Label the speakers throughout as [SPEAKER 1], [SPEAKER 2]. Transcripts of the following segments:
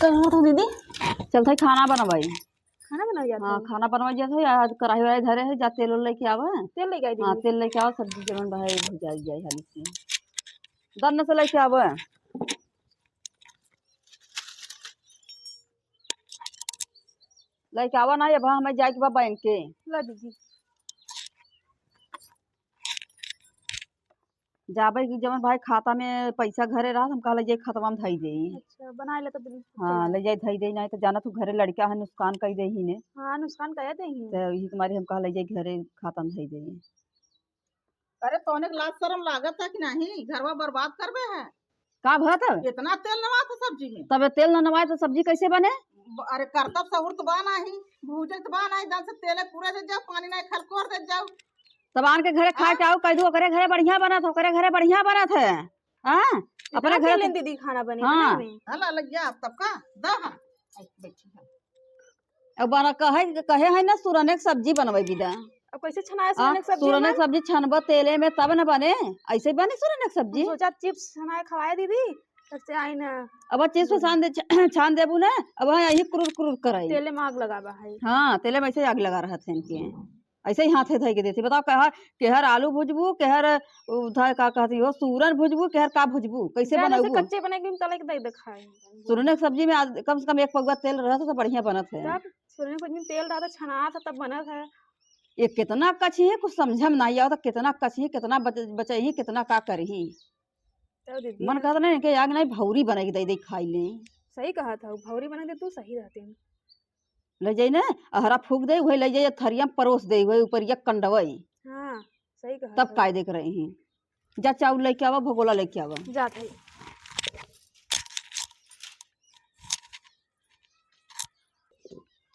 [SPEAKER 1] कहाँ था दीदी?
[SPEAKER 2] चल था खाना बनवाई।
[SPEAKER 1] खाना बनाई जाता
[SPEAKER 2] हाँ
[SPEAKER 1] है?
[SPEAKER 2] खाना बनवाई जाते आज कढ़ाई वढ़ाई धरे है जा तेल उल लेके आवा।
[SPEAKER 1] तेल लेके आई
[SPEAKER 2] हाँ
[SPEAKER 1] दीदी?
[SPEAKER 2] तेल लेके आओ सब्जी जमन भाई भुजा जाए हाली से दन से लेके आवा। लेके आवा ना अब हमें जाए के बा बैंक के।
[SPEAKER 1] ला दीदी।
[SPEAKER 2] जाबे कि जमन भाई खाता में पैसा घरे रहा हम कहले जे खतवा में धई देई।
[SPEAKER 1] अच्छा बना ले तो दीदी
[SPEAKER 2] हाँ ले जाए धई देई नहीं तो जाना तू घरे लड़का है नुकसान कई दे ही ने।
[SPEAKER 1] हाँ नुकसान कहे देंगे।
[SPEAKER 2] तो यही तुम्हारी हम कहले जे घरे खाता में धई देई।
[SPEAKER 3] अरे तोने के लाज शरम लागत है कि नहीं? घरवा बर्बाद करबे है।
[SPEAKER 2] का भत
[SPEAKER 3] इतना तेल नवा तो सब्जी में।
[SPEAKER 2] तब तेल न नवाए तो सब्जी कैसे बने?
[SPEAKER 3] अरे करतब सहूर तो बा नहीं, भूजे तो बा नहीं, दाल से तेले पूरे दे जाओ, पानी नहीं खलकोर दे जाओ।
[SPEAKER 2] तब आन के घरे खा के आओ कह दो करे घरे बढ़िया बना था करे घरे बढ़िया बना था। हाँ अपने
[SPEAKER 1] इतना
[SPEAKER 2] घर
[SPEAKER 1] तेल दीदी खाना बने
[SPEAKER 2] हाँ।
[SPEAKER 1] बनाई में।
[SPEAKER 3] हला लग गया तब का दा हाँ। आई बैठी है।
[SPEAKER 2] अब बना कहे है ना सुरने के सब्जी बनवाई बिदा।
[SPEAKER 1] अब कैसे छनाए सुरने की सब्जी
[SPEAKER 2] सुरने
[SPEAKER 1] में?
[SPEAKER 2] के सब्जी छनब तेले में तब न बने ऐसे बने सुरने के सब्जी।
[SPEAKER 1] सोचा चिप्स छनाए खवाए दीदी तब से आई ना।
[SPEAKER 2] अब चीज को छान देबू ना अब यही कुरुर कुरुर कराई।
[SPEAKER 1] तेले में आग लगावा है।
[SPEAKER 2] हाँ तेले में ऐसे आग लगा रहा थे इनके ऐसे ही हाथे धई के देती बताओ केहर आलू भुजबू केहर उधर का कहती हो सूरन भुजबू केहर का भुजबू कैसे
[SPEAKER 1] जैसे
[SPEAKER 2] बनाबू?
[SPEAKER 1] कच्चे बने के तले के दे दिखाए।
[SPEAKER 2] सुरने की सब्जी में कम से कम एक पगुआ तेल रहता तो बढ़िया बनत है।
[SPEAKER 1] तब सुरने को तेल डाला छना था तब बना था।
[SPEAKER 2] ये कितना कची है कुछ समझ में नहीं आता कितना कची है कितना बचे ही कितना का करही।
[SPEAKER 1] तब दीदी
[SPEAKER 2] मन कहता नहीं कि आग नहीं भौरी बनेगी दे दे खाई ले।
[SPEAKER 1] सही कहा था भौरी बना दे तू सही रहते हैं।
[SPEAKER 2] ले जाई ना अहरा फूक दे वही ले जाइए थरिया में परोस दे वही ऊपर या कंडवई
[SPEAKER 1] हाँ सही कहा
[SPEAKER 2] तब
[SPEAKER 1] था।
[SPEAKER 2] कायदे कर रही हैं। जा चावल लेके आवा भगोला लेके आवा।
[SPEAKER 1] जात है।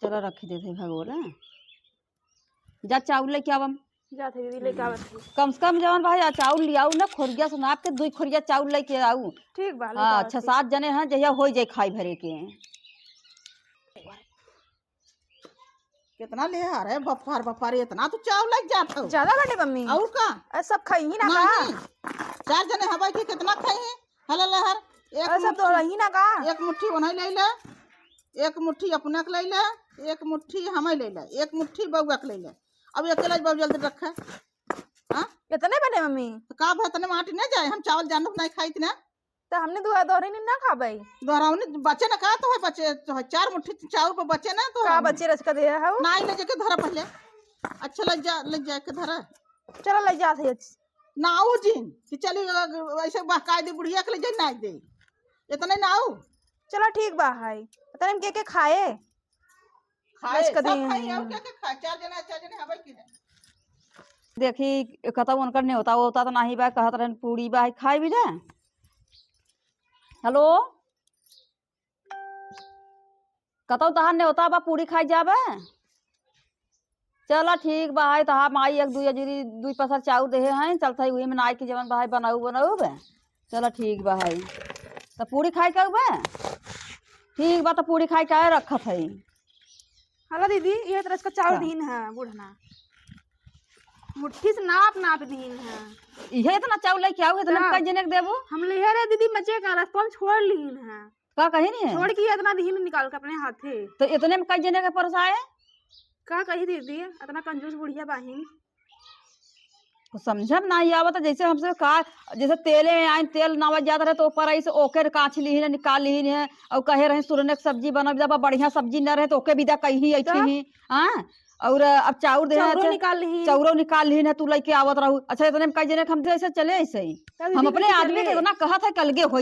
[SPEAKER 2] चलो रख देते भगोला जा चावल लेके आवा।
[SPEAKER 1] जात है दीदी लेके आवत है।
[SPEAKER 2] कम से कम जवन भाई चावल ले आऊ ना खोरिया से नाप के 2 खोरिया चावल लेके आऊ।
[SPEAKER 1] ठीक बा लेके
[SPEAKER 2] हाँ
[SPEAKER 1] आवत
[SPEAKER 2] 6-7 जने हैं जहिया हो जाए खाई भरे के।
[SPEAKER 3] कितना ले आ रहे बफार बफार इतना तो चाव लग जात हो।
[SPEAKER 1] ज्यादा बने मम्मी
[SPEAKER 3] और का?
[SPEAKER 1] अरे सब खाई ही ना का?
[SPEAKER 3] नहीं 4 जने हवा की कितना खाई है? हला लहर
[SPEAKER 1] अरे सब तो रही ना का?
[SPEAKER 3] एक मुट्ठी बनाई ले ले, एक मुट्ठी अपने के ले ले, एक मुट्ठी हमें ले ले, एक मुट्ठी बउआ के ले ले। अब अकेला बउआ जल्दी रखे। हाँ
[SPEAKER 1] कितने बने मम्मी?
[SPEAKER 3] तो का भतने माटी न जाए हम चावल जानू नहीं खाई थी ना।
[SPEAKER 1] तो हमने दुआ दोहरे नहीं ना खा भाई।
[SPEAKER 3] दोहरावने बचे ना का तो है बचे तो है 4 मुट्ठी चावल पर बचे ना तो
[SPEAKER 1] का बच्चे रच का दे है वो?
[SPEAKER 3] नहीं ले जाके धरा पहले। अच्छा लग जा के धरा
[SPEAKER 1] चलो ले जा थे।
[SPEAKER 3] ना आओ जिन कि चली ऐसे बाकायदे बुढ़िया के ले जाए ना दे इतने ना आओ।
[SPEAKER 1] चलो ठीक बा हाय पता नहीं के खाए
[SPEAKER 3] खाए
[SPEAKER 1] बच
[SPEAKER 3] सब
[SPEAKER 1] कदी
[SPEAKER 3] खाई और क्या क्या खाए 4 जने हवाई की
[SPEAKER 2] देखी कहता उनकर नहीं होता तो नहीं बा कहत रहन पूरी बा खाई भी ना। हेलो कहता तहार नहीं होता बा पूरी खाई जाबे। चला ठीक बा है तहा माई एक दुई अजूरी 2 पसर चाउ दे हैं चलता वही में नाई के जवन बा बनाऊ बे। चला ठीक बा है तो पूरी खाई के बे ठीक बा तो पूरी खाई के रखत है।
[SPEAKER 1] हेलो दीदी ये तरह का चावल
[SPEAKER 2] हाँ।
[SPEAKER 1] दीन है बुढ़ना मुट्ठी से नाप नाप दीन है।
[SPEAKER 2] ये इतना चावल लेके आओ इतना
[SPEAKER 1] हाँ।
[SPEAKER 2] कई जने के देबू
[SPEAKER 1] हम ले रहे दीदी मचे का रास्ता में छोड़ लीन है।
[SPEAKER 2] का कही नहीं है
[SPEAKER 1] छोड़ के इतना दीन निकाल के अपने हाथे
[SPEAKER 2] तो इतने में कई जने के परोसाए
[SPEAKER 1] का कही दीदी इतना कंजूस बुढ़िया बाहिन।
[SPEAKER 2] कुछ समझ में नहीं आवत जैसे हमसे का जैसे तेले में आए तेल नावा जाता रहे तो ऊपर ऐसे ओके काछ ली है निकाल ली है और कहे रहे सुरने की सब्जी बना जब बढ़िया सब्जी न रहे तो ओके विदा कही ऐसे ही। हाँ और अब चाउर दे
[SPEAKER 1] चौरो निकाल ली
[SPEAKER 2] चौरो निकाल ली है तू लेके आवत रहू। अच्छा इतने में कई जने हम ऐसे चले ऐसे ही हम अपने आदमी के इतना कहत है कि अलगे हो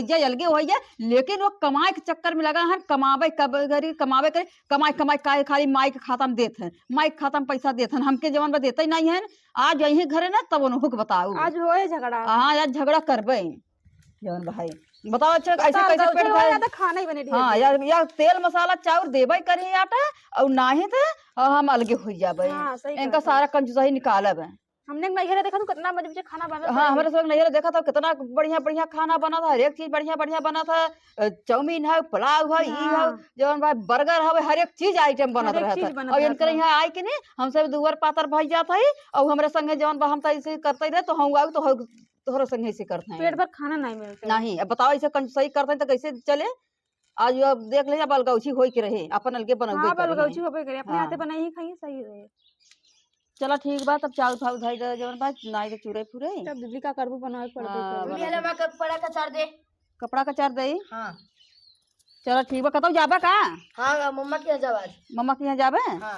[SPEAKER 2] जाए लेकिन वो कमाए के चक्कर में लगा है कमावे कमावे करे कमाई कमाई का खाली माई के खाता में देते हैं माई के खाता में पैसा देते हैं हमके जवन में देते ही नहीं है। आज यही घरे ना तब उनको बताऊ
[SPEAKER 1] आज होए झगड़ा।
[SPEAKER 2] हाँ आज झगड़ा करबे जवन भाई बताओ। अच्छा ऐसे कैसे पेट
[SPEAKER 1] भरे तो खाना ही बने ढेर।
[SPEAKER 2] हाँ या तेल मसाला चाउर देबे करी आटा और नाही थे हम अलगे हो जाबे।
[SPEAKER 1] हाँ, सही
[SPEAKER 2] इनका
[SPEAKER 1] कहत
[SPEAKER 2] सारा कंजूसाही निकालब।
[SPEAKER 1] हमने नहीं देखा तो कितना मजे से खाना बना।
[SPEAKER 2] हाँ हमारे सब नहीं देखा था कितना बढ़िया बढ़िया खाना बना था हर एक चीज बढ़िया बढ़िया बना था। चाउमीन है पुलाव है ई है जवन भाई बर्गर है हर एक चीज आइटम बनत
[SPEAKER 1] हर एक
[SPEAKER 2] रहा
[SPEAKER 1] चीज
[SPEAKER 2] था।
[SPEAKER 1] बनत
[SPEAKER 2] और
[SPEAKER 1] रहत
[SPEAKER 2] इनकर यहाँ आए कि नहीं हम सब दुवर पातर भाई जाता है और हमारे संगे जवन हम ऐसे करते रहे तो हम आऊ तो तोहरा संगे ऐसे करते हैं
[SPEAKER 1] पेट भर खाना नहीं मिलता।
[SPEAKER 2] नहीं अब बताओ ऐसे कंजूसाही करते हैं तो कैसे चले। आज अब देख ले बलगौछी होई के रहे अपन अलगे बनौबे
[SPEAKER 1] हाँ
[SPEAKER 2] करे
[SPEAKER 1] बलगौची होबे करे अपने
[SPEAKER 2] हाँ।
[SPEAKER 1] हाथे बनाई ही खाई सही रहे।
[SPEAKER 2] चला ठीक बा तब चाउर फाउर धई दे जवन बा नाई के चूरे फुरे
[SPEAKER 1] तब दीदी का करबू बनावे
[SPEAKER 2] हाँ,
[SPEAKER 1] पड़ते
[SPEAKER 2] बराबर।
[SPEAKER 4] मैं कपड़ा का चार दे।
[SPEAKER 2] कपड़ा का चार दई
[SPEAKER 4] हाँ
[SPEAKER 2] चलो ठीक बा कतौ जाबा का
[SPEAKER 4] हाँ मम्मा की आवाज।
[SPEAKER 2] मम्मा के यहाँ जाबे
[SPEAKER 4] हाँ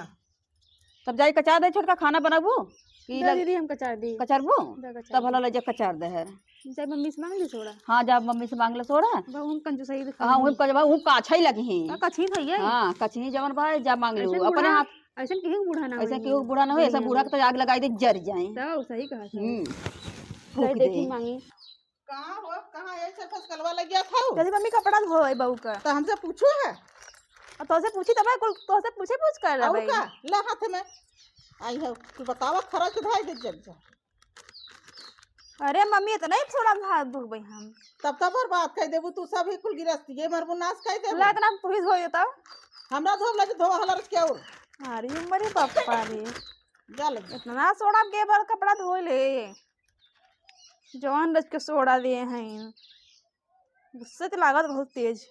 [SPEAKER 2] तब जाई कचार दे छोटका खाना बनाबू की
[SPEAKER 1] दीदी हम कचार दी
[SPEAKER 2] कचारबू
[SPEAKER 1] दा कचार
[SPEAKER 2] तब हला ले जा कचार दे है
[SPEAKER 1] चाहे मम्मी से मांग ली थोड़ा
[SPEAKER 2] हाँ जा मम्मी से मांग ले सोड़ा
[SPEAKER 1] बहु हम कंजू सही दिखा
[SPEAKER 2] हाँ उही कजबा ऊ काछई लगी
[SPEAKER 1] का कछी थई है
[SPEAKER 2] हाँ कचनी जवन बा जा मांग
[SPEAKER 1] ऐसे
[SPEAKER 2] लू अपने
[SPEAKER 1] बूढ़ा-
[SPEAKER 2] हाथ
[SPEAKER 1] ऐसे केहू बूढ़ा ना
[SPEAKER 2] ऐसा क्यों बूढ़ा ना हो ऐसा बूढ़ा के तो आग लगाई दे जर जाए
[SPEAKER 1] तो सही कहा
[SPEAKER 2] फूक
[SPEAKER 1] देखी
[SPEAKER 2] दे
[SPEAKER 1] मांगी
[SPEAKER 3] कहाँ हो कहाँ ऐसे फसकलवा लग गया था
[SPEAKER 1] जैसे मम्मी कपड़ा धोए बहू का
[SPEAKER 3] तो हमसे पूछो है
[SPEAKER 1] और तो से पूछी तब तो से पूछे पूछ कर रहा
[SPEAKER 3] और
[SPEAKER 1] भाई
[SPEAKER 3] का ला हाथ में आई है तू बतावा खरा चुधाई दे जब जा
[SPEAKER 1] अरे मम्मी इतना ही थोड़ा भाग धो भाई हम
[SPEAKER 3] तब तब और बात कह देबू तू सब ही कुल गिरस्ती ये मरबू नाश कह दे
[SPEAKER 1] ला इतना तू ही धोए तब
[SPEAKER 3] हमरा धोब लगे धोवा हलर के और
[SPEAKER 1] अरे मरे पापा रे
[SPEAKER 3] जा लगे
[SPEAKER 1] इतना सोड़ा के बार कपड़ा धो ले जवान रच के सोड़ा दिए हैं गुस्से तो लागत बहुत तेज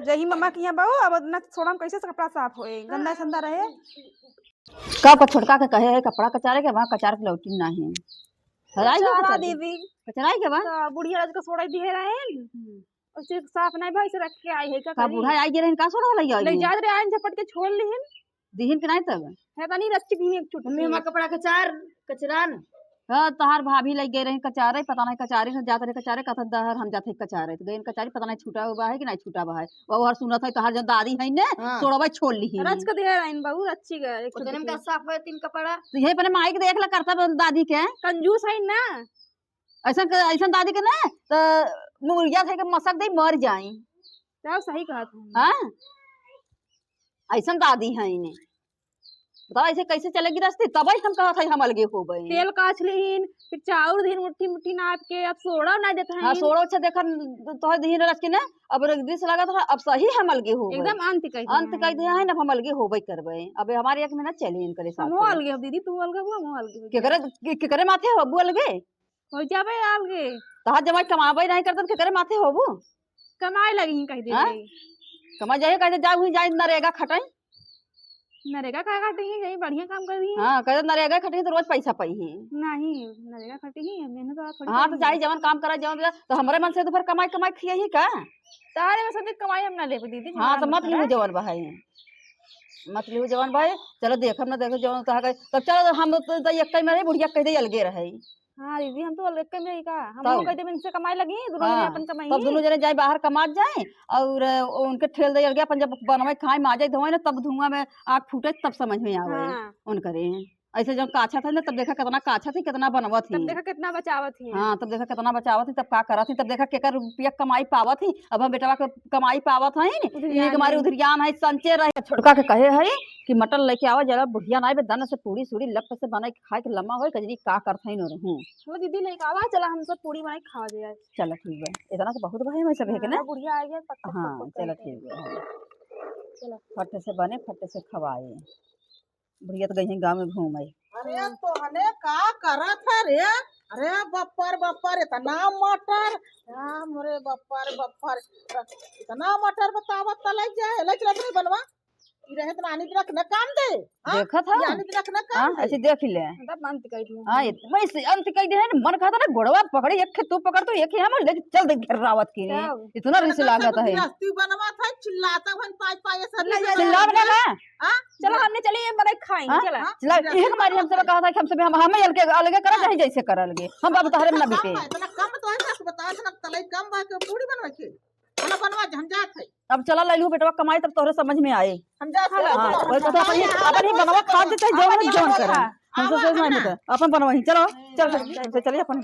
[SPEAKER 1] जही मम्मा के यहाँ बहू अब इतना सोड़ा में कैसे से कपड़ा साफ होए गंदा संदा रहे
[SPEAKER 2] का छोटका के कहे है कपड़ा कचारे के वहां कचार के लौटी नहीं हराई के
[SPEAKER 1] चारा
[SPEAKER 2] कचार
[SPEAKER 1] देवी
[SPEAKER 2] कचराई के बा
[SPEAKER 1] तो बुढ़िया रच के सोड़ा दिए रहे उसे साफ नहीं भाई से रख के आई है का
[SPEAKER 2] का बूढ़ा आई गे रहन का सोड़ा लई
[SPEAKER 1] ले
[SPEAKER 2] आई
[SPEAKER 1] जा रे आइन झपट के छोड़ लिहिन
[SPEAKER 2] दिहिन के नहीं तब
[SPEAKER 1] है तनी रच्ची भी एक
[SPEAKER 4] मम्मी
[SPEAKER 1] चुटकी
[SPEAKER 4] हमारा कपड़ा का चार कचरान।
[SPEAKER 2] हाँ तहार भाभी लग गए रहे कचारे पता नहीं कचारे से जाते रहे कचारे कथा दहर हम जाते कचारे तो गए कचारे पता नहीं छूटा हुआ है कि नहीं छूटा हुआ है वो हर सुनत है तहार जो दादी है ने
[SPEAKER 3] हाँ।
[SPEAKER 2] सोड़वा छोड़ ली
[SPEAKER 1] रच के दे आइन बहू रच्ची के एक
[SPEAKER 4] उतने में
[SPEAKER 1] चुटकी
[SPEAKER 4] का साफ है तीन कपड़ा।
[SPEAKER 2] तो यही पर माइक देख ला करता दादी के
[SPEAKER 1] कंजूस है ना
[SPEAKER 2] ऐसा ऐसा दादी के ना तो मुर्गिया थे के मसक दे मर जाई
[SPEAKER 1] तो सही कहा था
[SPEAKER 2] हाँ ऐसा दादी है इन्हें बताओ ऐसे कैसे चलेगी रास्ते तब हम कहा था हम अलगे हो गए
[SPEAKER 1] तेल काछ लेहिन फिर चाउर दिन मुट्ठी मुट्ठी नाप के अब सोड़ा ना देता
[SPEAKER 2] हाँ
[SPEAKER 1] है
[SPEAKER 2] सोड़ो से देखा तो दीन रख के ना अब दृश्य लगा था अब सही हम अलगे हो गए
[SPEAKER 1] एकदम अंत कह
[SPEAKER 2] अंत कह दिया है ना हम अलगे होबे करबे अब हमारे एक में ना चले इन करे
[SPEAKER 1] हम
[SPEAKER 2] साथ
[SPEAKER 1] अलगे अब दीदी तू अलगे हुआ हम अलगे
[SPEAKER 2] के करे माथे होबू अलगे
[SPEAKER 1] हो जाबे अलगे
[SPEAKER 2] तहां जमा कमाबे नहीं करत के करे माथे होबू
[SPEAKER 1] कमाए लगी कह दे
[SPEAKER 2] हाँ? कमा जाए कहते जाऊ ही जाए नरेगा खटाई
[SPEAKER 1] नरेगा का काटेंगे यही बढ़िया काम कर रही है
[SPEAKER 2] हाँ कहते नरेगा खटाई तो रोज पैसा पाई है
[SPEAKER 1] नहीं नरेगा कटेगी मेहनत वाला थोड़ी
[SPEAKER 2] हाँ तो जाई जवन काम करा जवन तो हमरे मन से तो फिर कमाई कमाई खिया ही का
[SPEAKER 1] तारे में सब कमाई हम ना ले दीदी
[SPEAKER 2] हाँ तो मत लिहू जवन भाई मत लिहू जवन भाई चलो देखम ना देखो जवन कहा तब चलो हम तो एक में रहे बुढ़िया कह दे अलगे रहे
[SPEAKER 1] हाँ दीदी हम तो अलग में ही का हम
[SPEAKER 2] तब?
[SPEAKER 1] कहते हैं इनसे कमाई लगी दोनों
[SPEAKER 2] हाँ,
[SPEAKER 1] जने अपन कमाई
[SPEAKER 2] तब दोनों जने जाए बाहर कमा जाए और उनके ठेल दे अलगे अपन जब बनवे खाए माजे धोए ना तब धुआं में आग फूटे तब समझ में आवे
[SPEAKER 1] हाँ
[SPEAKER 2] उनकरे ऐसे जब काछा था ना तब देखा कितना काछा थी कितना बनवा थी
[SPEAKER 1] तब देखा कितना बचावत है
[SPEAKER 2] हाँ तब देखा कितना बचावत थी तब का करत थी तब देखा केकर रुपया कमाई पावत थी अब हम बेटवा के कमाई पावत है ये हमारी उधरियान है संचे रहे छोटका के कहे है कि मटन लेके आवा जरा बुढ़िया ना दन से पूरी सूरी लप से बनाई खाए के लम्मा होए कजरी का करत है न रहूं
[SPEAKER 1] वो दीदी लेके आवा चला हम सब पूरी बनाई खा जाए
[SPEAKER 2] चलो ठीक है इतना तो बहुत भाई मैं सब है के ना
[SPEAKER 1] बुढ़िया आ गया पक्का
[SPEAKER 2] हाँ चलो ठीक है
[SPEAKER 1] चलो
[SPEAKER 2] फटे से बने फटे से खवाए बुढ़िया तो गई है गाँव में घूम आई
[SPEAKER 3] अरे तो हने का करा था रे अरे बप्पर बप्पर इतना मटर मोरे बप्पर इतना मटर बतावा तले जाए लच नहीं बनवा ई रहे तो आनी रख न काम दे
[SPEAKER 2] देखा था
[SPEAKER 3] आनी रख न
[SPEAKER 2] हाँ
[SPEAKER 3] काम दे
[SPEAKER 2] ऐसे देख ले
[SPEAKER 1] मतलब अंत कर दिया
[SPEAKER 2] हाँ वैसे अंत कह दे ना मन खाता ना गोड़वा पकड़ी एक तू पकड़ तो एक ही हम लेके चल दे घेर रावत की इतना रिस लागत है
[SPEAKER 3] गृहस्थी बनवा था चिल्लाता भन पाई पाई सब
[SPEAKER 2] चिल्ला बनेगा
[SPEAKER 3] हां
[SPEAKER 1] चलो हमने चलिए बनाई खाएंगे चला
[SPEAKER 2] चिल्ला एक हमारी हमसे कहा था कि हमसे हम अलगे अलगे करा चाहे जैसे कर अलगे हम बाबू तहरे में ना बिके
[SPEAKER 3] इतना कम तो है बता ना तले कम बा के पूरी बनवा के चला बनवा झंझाट है
[SPEAKER 2] अब चला ले लू बेटवा कमाई तब तोहरे समझ में आए
[SPEAKER 3] हम जा
[SPEAKER 2] हाँ वही तो अपन ही बनवा खा देते जो मन जोन करे हमसे सोच नहीं होता अपन बनवा ही चलो चल चलिए अपन